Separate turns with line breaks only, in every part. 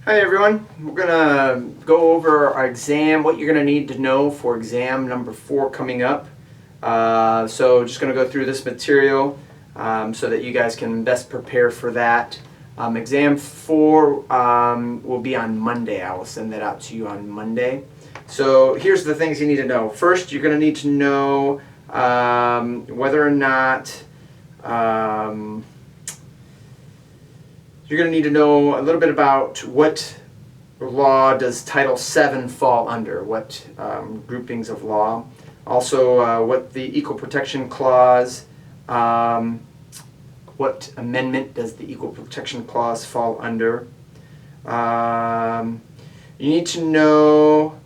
Hi everyone, we're going to go over our exam, what you're going to need to know for exam number 4 coming up. So just going to go through this material so that you guys can best prepare for that. Exam 4 will be on Monday. I will send that out to you on Monday. So here's the things you need to know. First, you're going to need to know whether or not you're going to need to know a little bit about what law does Title VII fall under, what groupings of law. Also, what the Equal Protection Clause, what amendment does the Equal Protection Clause fall under. You need to know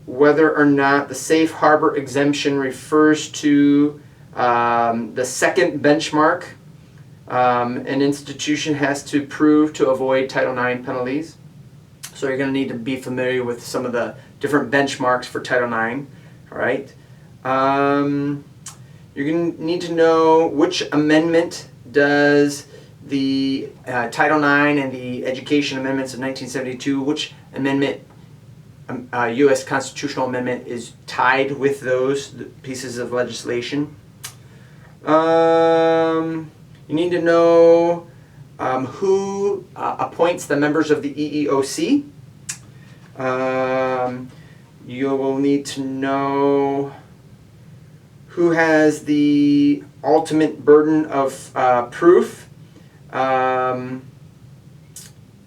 whether or not the safe harbor exemption refers to the second benchmark an institution has to prove to avoid Title IX penalties. So you're going to need to be familiar with some of the different benchmarks for Title IX. All right. You're going to need to know which amendment does the Title IX and the Education Amendments of 1972, which amendment, U.S. constitutional amendment, is tied with those pieces of legislation. You need to know who appoints the members of the EEOC. You will need to know who has the ultimate burden of proof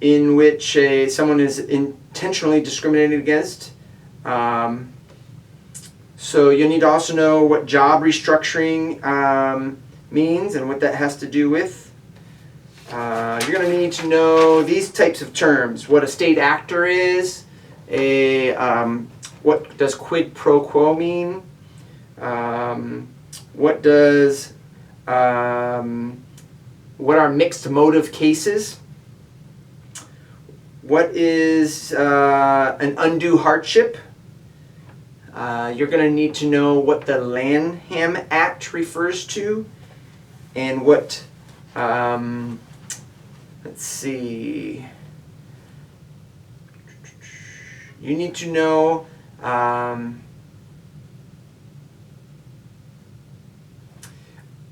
in which someone is intentionally discriminated against. So you need to also know what job restructuring means and what that has to do with. You're going to need to know these types of terms: what a state actor is, what does quid pro quo mean, what are mixed motive cases, what is an undue hardship. You're going to need to know what the Lanham Act refers to, and what, let's see, you need to know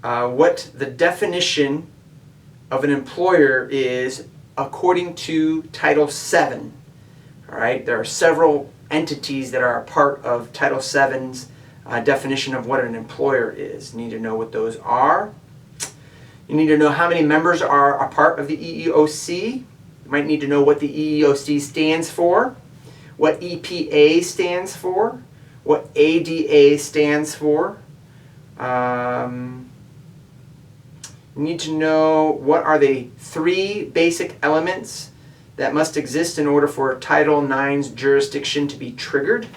what the definition of an employer is according to Title VII. All right, there are several entities that are a part of Title VII's definition of what an employer is. You need to know what those are. You need to know how many members are a part of the EEOC. You might need to know what the EEOC stands for, what EPA stands for, what ADA stands for. You need to know what are the 3 basic elements that must exist in order for Title IX's jurisdiction to be triggered.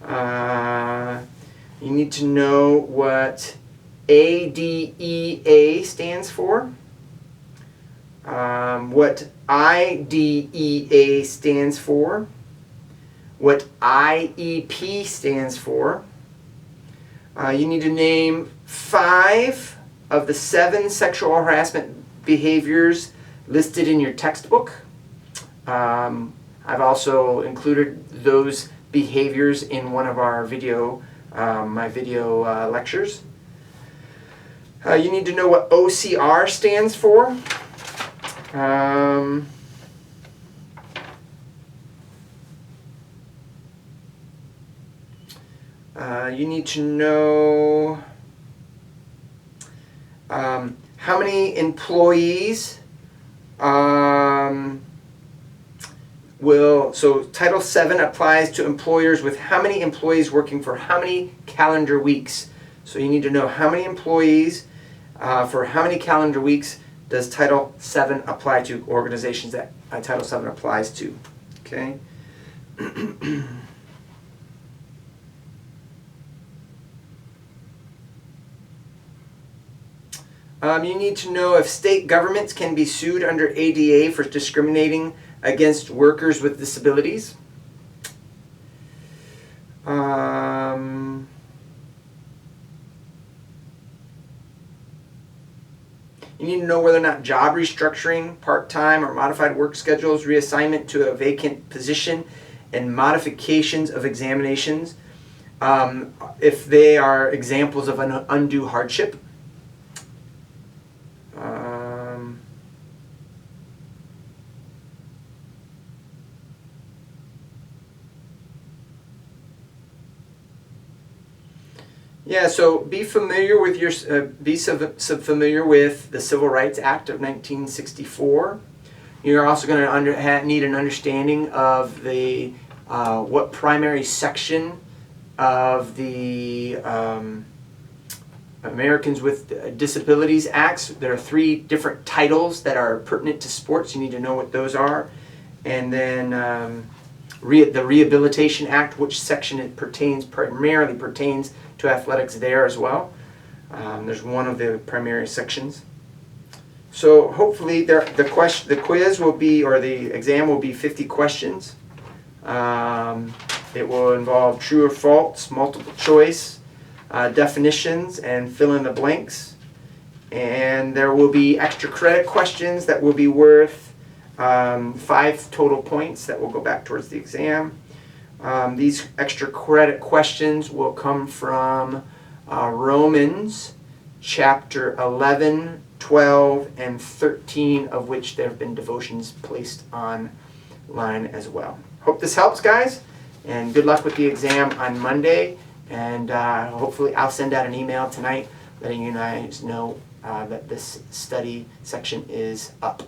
You need to know what ADEA stands for, what IDEA stands for, what IEP stands for. You need to name 5 of the 7 sexual harassment behaviors listed in your textbook. I've also included those behaviors in one of our my video lectures. You need to know what OCR stands for. You need to know how many employees so Title VII applies to employers with how many employees working for how many calendar weeks. So you need to know how many employees for how many calendar weeks does Title VII apply to organizations that Title VII applies to. Okay. You need to know if state governments can be sued under ADA for discriminating against workers with disabilities. You need to know whether or not job restructuring, part-time or modified work schedules, reassignment to a vacant position, and modifications of examinations, if they are examples of an undue hardship. Yeah, so be familiar with your familiar with the Civil Rights Act of 1964. You're also going to need an understanding of the what primary section of the Americans with Disabilities Acts. There are 3 different titles that are pertinent to sports. You need to know what those are, and then the Rehabilitation Act, which section it primarily pertains to athletics there as well. There's one of the primary sections. So hopefully the quiz will be, or the exam will be 50 questions. It will involve true or false, multiple choice, definitions, and fill in the blanks. And there will be extra credit questions that will be worth 5 total points that will go back towards the exam. These extra credit questions will come from Romans chapter 11, 12, and 13, of which there have been devotions placed online as well. Hope this helps, guys, and good luck with the exam on Monday. And hopefully I'll send out an email tonight letting you guys know that this study section is up.